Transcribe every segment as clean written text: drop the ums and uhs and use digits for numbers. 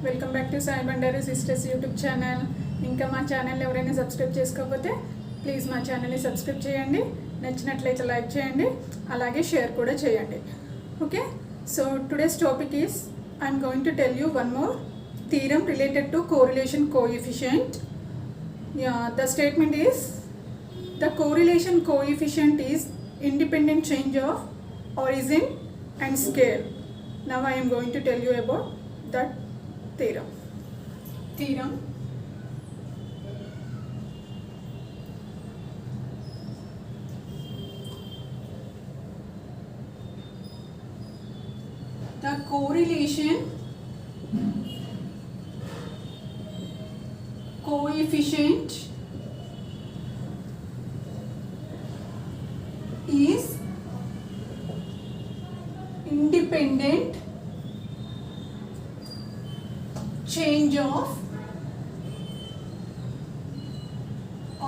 Welcome back to Sai Bandari sisters YouTube channel. ఇంకా మా channel ఎవరైనా సబ్స్క్రైబ్ చేసుకోకపోతే ప్లీజ్ మా ఛానల్ని సబ్స్క్రైబ్ చేయండి. నచ్చినట్లయితే లైక్ చేయండి, అలాగే షేర్ కూడా చేయండి. Okay, so today's topic is I'm going to tell you one more theorem related to correlation coefficient. The statement is the correlation coefficient is independent change of origin and scale. Now I am going to tell you about that theorem. The correlation coefficient is independent change of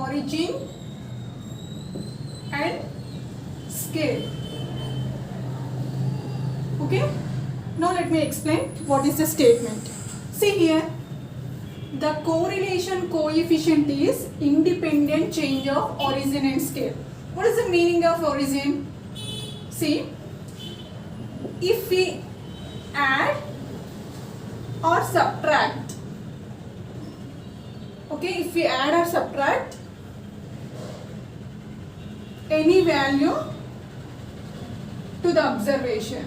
origin and scale. Okay, now let me explain what is the statement. See here, the correlation coefficient is independent change of origin and scale. What is the meaning of origin? See, if we add or subtract, okay, if we add or subtract any value to the observation,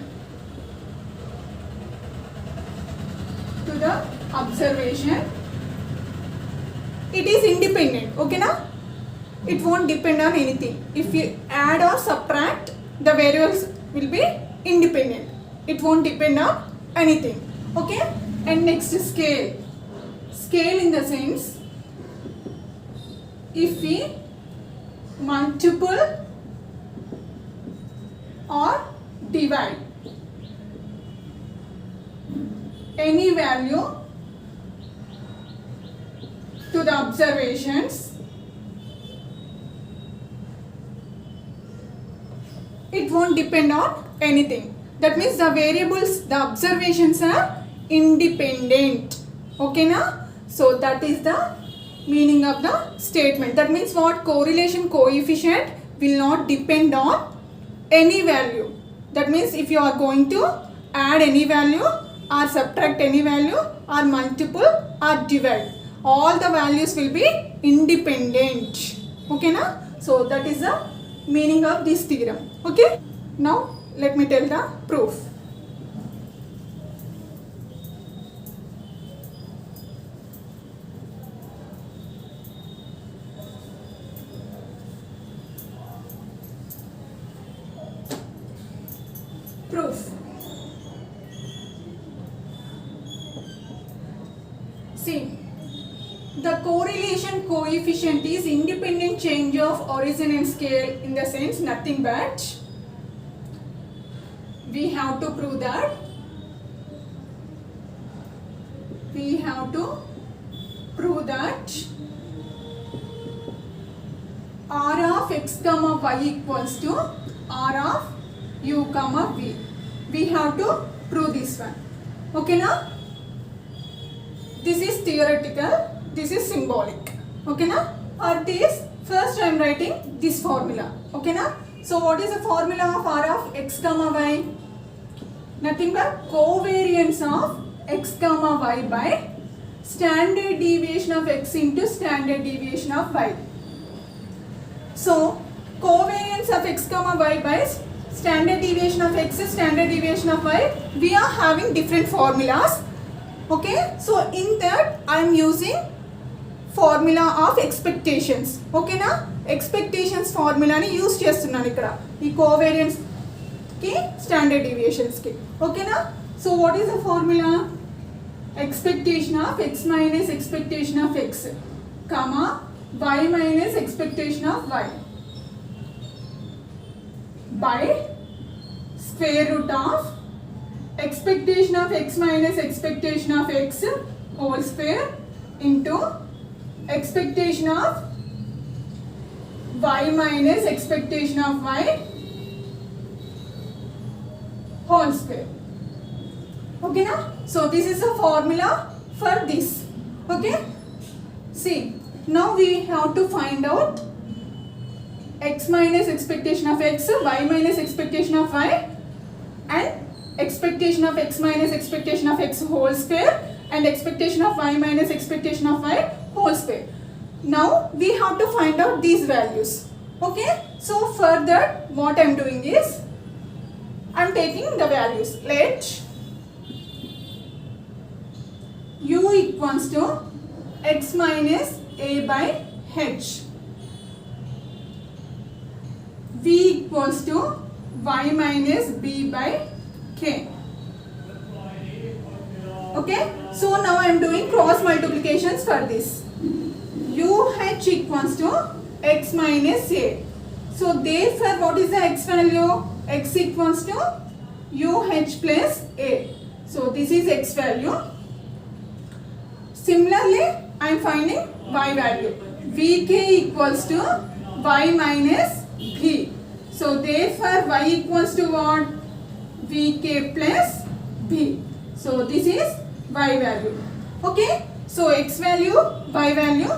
it is independent. Okay na, it won't depend on anything. If you add or subtract, the variables will be independent, it won't depend on anything. Okay, and next is scale in the sense, if we multiple or divide any value to the observations, it won't depend on anything. That means the variables, the observations are independent. Okay na? So that is the meaning of the statement. That means what? Correlation coefficient will not depend on any value. That means if you are going to add any value or subtract any value or multiple or divide, all the values will be independent. Okay na? So that is the meaning of this theorem. Okay, now let me tell the proof. See, the correlation coefficient is independent change of origin and scale in the sense nothing but we have to prove that r of x comma y equals to r of u comma v. We have to prove this one. Okay na? This is theoretical, this is symbolic. Okay na? Or this, first I am writing this formula. Okay na? So what is the formula of r of x comma y? Nothing but covariance of x comma y by standard deviation of x into standard deviation of y. So covariance of x comma y by standard deviation of x, standard deviation of y, we are having different formulas. Okay, so in that I am using formula of expectations. Okay na, expectations formula ni use chestunnanu ikkada ee covariance ki standard deviations ki. Okay na, so what is the formula? Expectation of x minus expectation of x comma y minus expectation of y by square root of expectation of x minus expectation of x whole square into expectation of y minus expectation of y whole square. Okay na? So this is a formula for this. Okay. See, now we have to find out x minus expectation of x, y minus expectation of y, and expectation of x minus expectation of x whole square, and expectation of y minus expectation of y whole square. Now we have to find out these values. Okay. So for that, what I am doing is, I am taking the values. Let u equals to x minus a by h, v equals to y minus b by k. Okay. So now I am doing cross multiplications for this. UH equals to x minus a. So therefore, what is the x value? X equals to UH plus a. So this is x value. Similarly, I am finding y value. Vk equals to y minus b. So therefore, y equals to what? Vk plus b. So this is y value. Okay. So x value, y value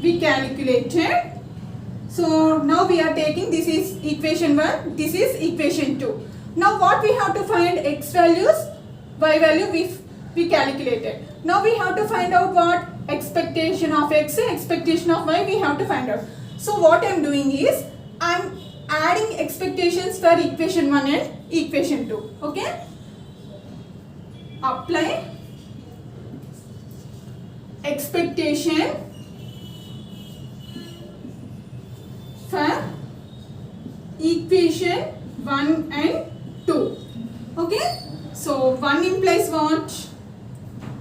we calculated. So now we are taking, this is equation 1, this is equation 2. Now what we have to find? X values, y value we calculated. Now we have to find out what? Expectation of x, expectation of y we have to find out. So what I am doing is, I am adding expectations for equation 1 and equation 2. Okay. Apply expectation for equation 1 and 2. Okay. So 1 implies what?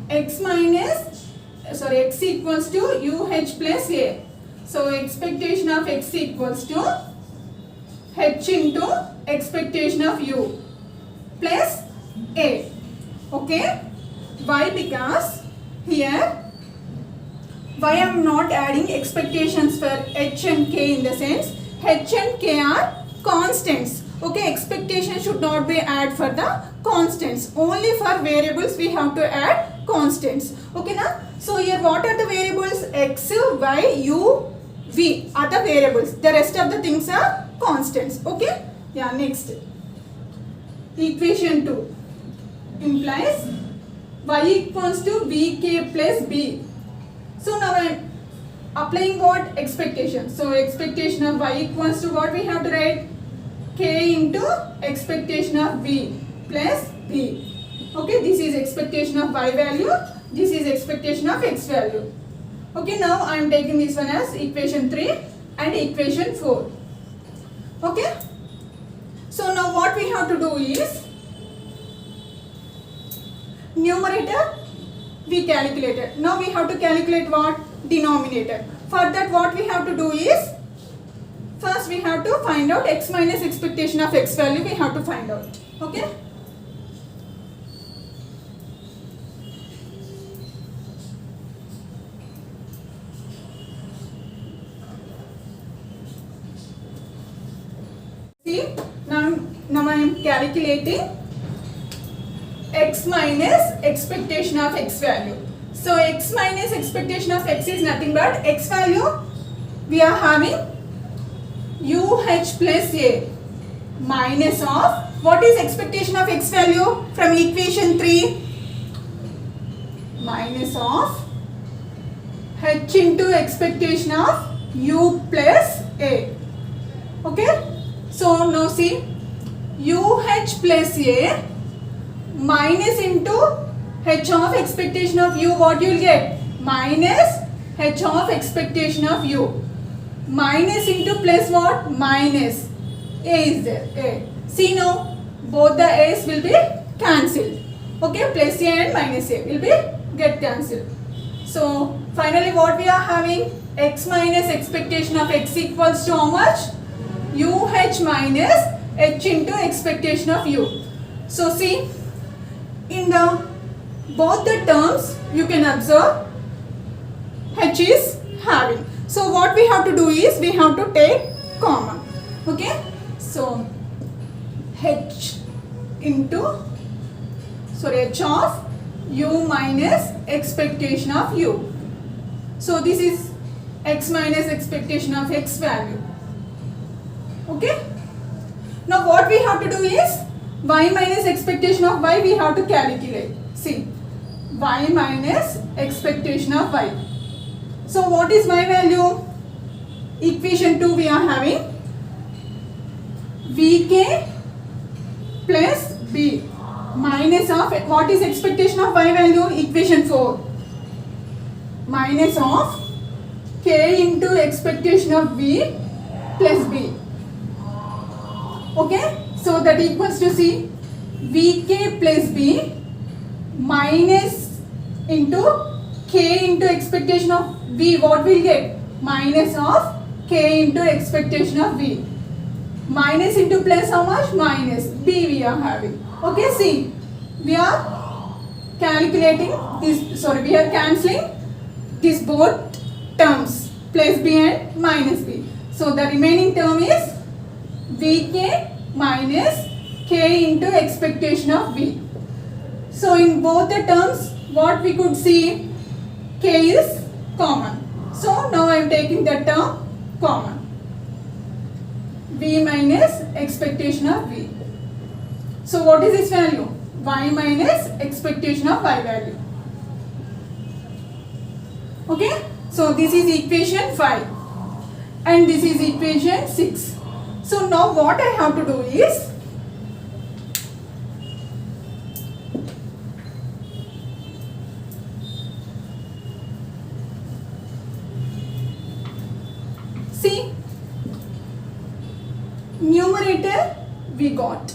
X equals to UH plus A. So expectation of x equals to H into expectation of U plus A. Okay. Why? Because here, why I am not adding expectations for H and K in the sense, H and K are constants. Okay, expectation should not be added for the constants. Only for variables we have to add constants. Okay na? So here what are the variables? X, Y, U, V are the variables. The rest of the things are constants. Okay. Yeah, next. Equation 2 implies y equals to Vk plus B. So now I am applying what? Expectation. So expectation of y equals to what we have to write? K into expectation of V plus B. Okay, this is expectation of y value. This is expectation of x value. Okay, now I am taking this one as equation 3 and equation 4. Okay. So now what we have to do is, numerator we calculated. Now we have to calculate what? Denominator. For that, what we have to do is, first we have to find out x minus expectation of x value we have to find out. Okay. See, now I am calculating x minus expectation of x value. So x minus expectation of x is nothing but x value we are having UH plus A minus of, what is expectation of x value from equation 3? Minus of H into expectation of U plus A. Okay. So now see, UH plus A minus into H of expectation of U, what you will get? Minus H of expectation of U. Minus into plus what? Minus. A is there. A. See now, both the A's will be cancelled. Okay, plus A and minus A will be get cancelled. So finally what we are having? X minus expectation of x equals to how much? UH minus H into expectation of U. So see, in the both the terms you can observe H is having. So what we have to do is, we have to take common. Okay. So H into, H of u minus expectation of u. So this is x minus expectation of x value. Okay. Now what we have to do is y minus expectation of y we have to calculate. See, y minus expectation of y. So what is y value? Equation 2 we are having vk plus b minus of what is expectation of y value? Equation 4 minus of k into expectation of v plus b. Okay, so that equals to see vk plus b minus into k into expectation of v. What will get? Minus of k into expectation of v. Minus into plus how much? Minus b we are having. Okay, see, we are calculating this, sorry, we are cancelling these both terms, plus b and minus b. So the remaining term is vk minus k into expectation of v. So in both the terms, what we could see, k is common. So now I am taking the term common. V minus expectation of v. So what is this value? Y minus expectation of y value. Okay. So this is equation 5 and this is equation 6. So now what I have to do is see, numerator we got,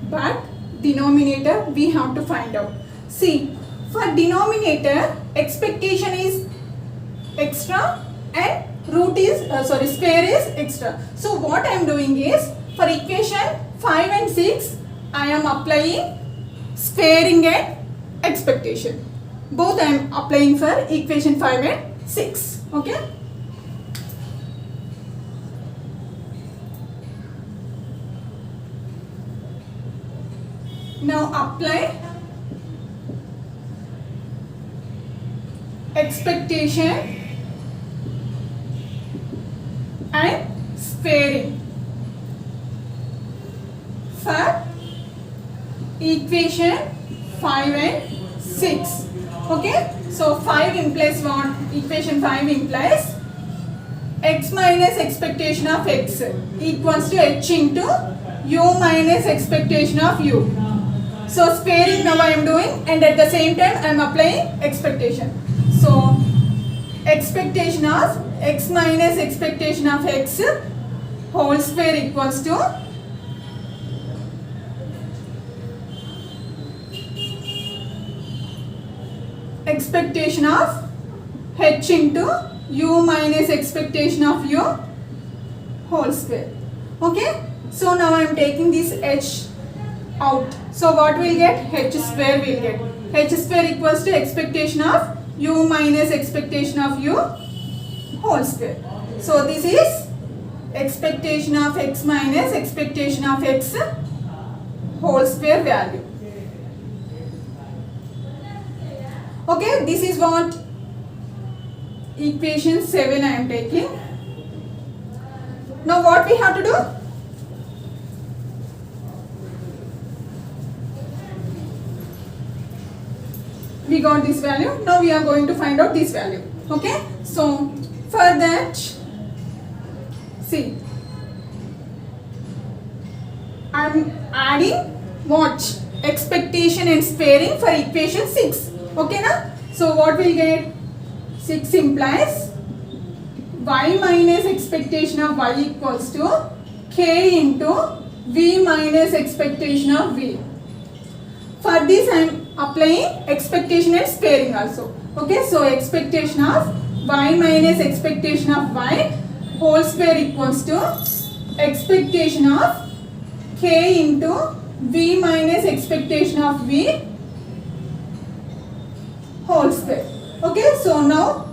but denominator we have to find out. See, for denominator expectation is extra and root is square is extra. So what I am doing is for equation 5 and 6 I am applying squaring and expectation. Both I am applying for equation 5 and 6. Okay. Now apply expectation and squaring for equation 5 and 6. Okay. So 5 implies what? Equation 5 implies x minus expectation of x equals to h into u minus expectation of u. So squaring now I am doing and at the same time I am applying expectation. So expectation of x minus expectation of x whole square equals to expectation of h into u minus expectation of u whole square. Okay. So now I am taking this h out. So what will get? H square will get. H square equals to expectation of u minus expectation of u whole square. So this is expectation of x minus expectation of x whole square value. Okay, this is what equation 7 I am taking. Now what we have to do? We got this value. Now we are going to find out this value. Okay. So for that, see, I am adding what? Expectation and squaring for equation 6. Okay na? So what we get? 6 implies y minus expectation of y equals to k into v minus expectation of v. For this I am applying expectation and squaring also. Okay, so expectation of y minus expectation of y whole square equals to expectation of k into v minus expectation of v whole square. Okay, so now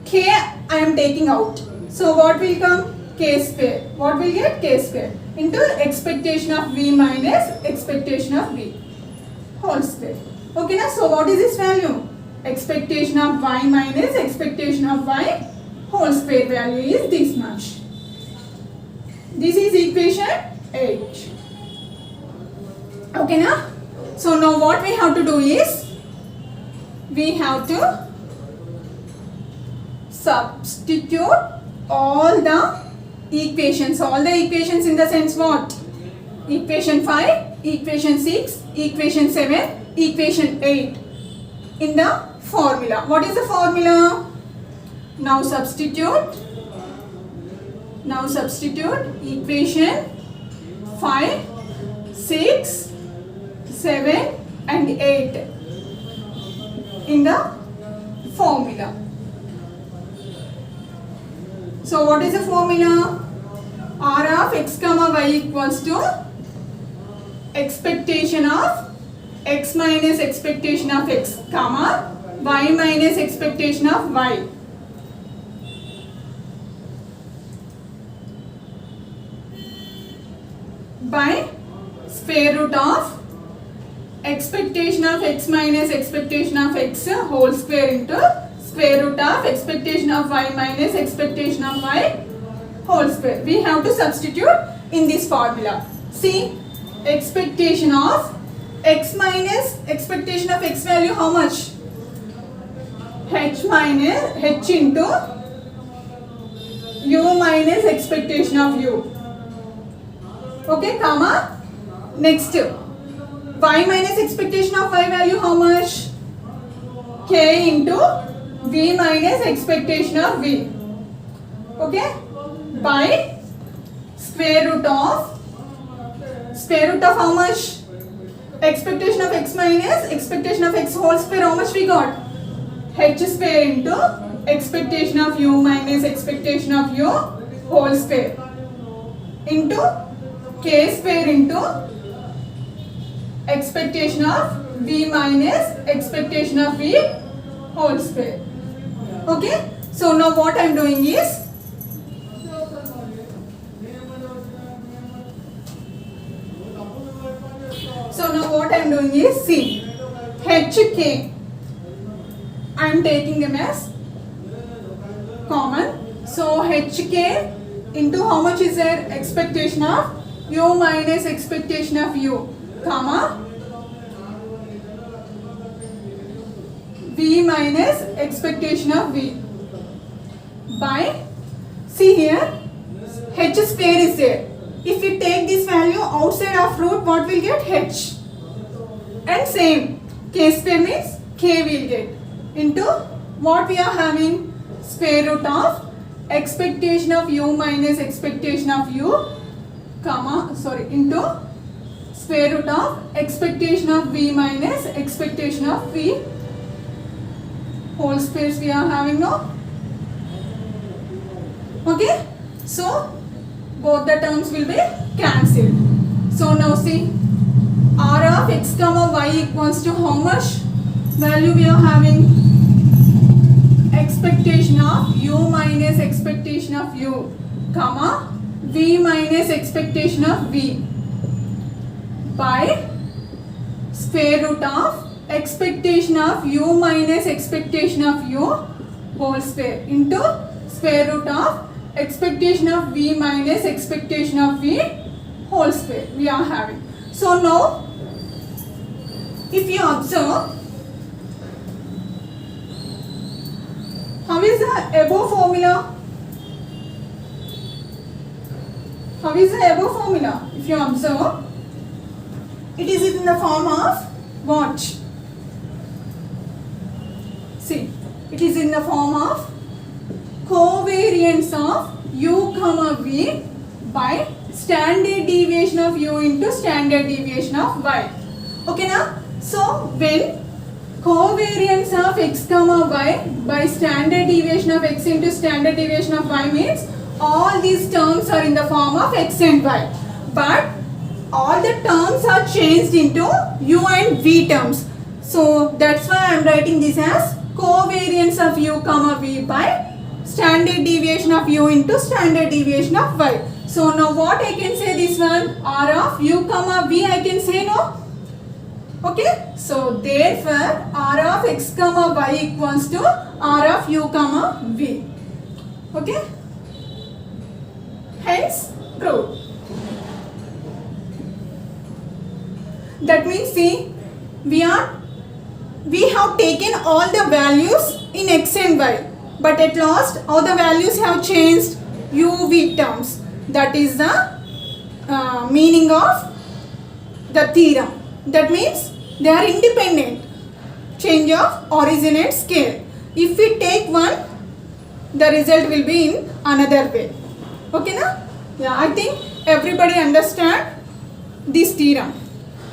k I am taking out. So what will come? K square. What will get? K square into expectation of v minus expectation of v whole square. Okay na? So what is this value? Expectation of y minus expectation of y whole square value is this much. This is equation 8. Okay na? So now what we have to do is, we have to substitute all the equations in the sense what? Equation 5, equation 6, equation 7, equation 8 in the formula. What is the formula? Now substitute equation 5, 6, 7 and 8 in the formula. So what is the formula? R of x comma y equals to expectation of x minus expectation of x comma y minus expectation of y. By square root of expectation of x minus expectation of x whole square into square root of expectation of y minus expectation of y whole square. We have to substitute in this formula. See, expectation of x minus expectation of x value how much? H into u minus expectation of u. Okay, comma. Next, y minus expectation of y value how much? K into v minus expectation of v. Okay, by square root of how much? Expectation of x minus expectation of x whole square, how much we got? H square into expectation of u minus expectation of u whole square into k square into expectation of v minus expectation of v whole square. Okay, so now what I am doing is, see, hk I am taking them as common. So hk into how much is there? Expectation of u minus expectation of u comma v minus expectation of v by, see here, h square is there. If we take this value outside of root, what will get? H. And same, k square means k will get into what we are having? Square root of expectation of u minus expectation of u into square root of expectation of v minus expectation of v whole squares we are having now. Okay, so both the terms will be cancelled. So now see, r of x comma y equals to how much value we are having? Expectation of u minus expectation of u comma v minus expectation of v by square root of expectation of u minus expectation of u whole square into square root of expectation of v minus expectation of v whole square we are having. So now if you observe, how is the above formula? How is the above formula? If you observe, it is in the form of what? See, it is in the form of covariance of u comma v by standard deviation of u into standard deviation of y. Okay now? So when covariance of x comma y by standard deviation of x into standard deviation of y means all these terms are in the form of x and y, but all the terms are changed into u and v terms. So that's why I am writing this as covariance of u comma v by standard deviation of u into standard deviation of y. So now what I can say, this one r of u comma v I can say, no, Okay, so therefore r of x comma y equals to r of u comma v. Okay, hence true. That means see, we have taken all the values in x and y, but at last all the values have changed u v terms. That is the meaning of the theorem. That means they are independent. Change of origin and scale. If we take one, the result will be in another way. Okay, na? Yeah, I think everybody understand this theorem.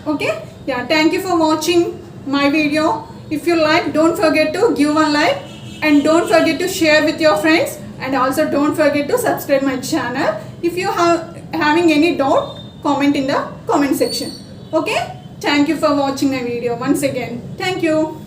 Okay, yeah, thank you for watching my video. If you like, don't forget to give one like and don't forget to share with your friends, and also don't forget to subscribe my channel. If you have having any doubt, comment in the comment section. Okay, thank you for watching my video once again. Thank you.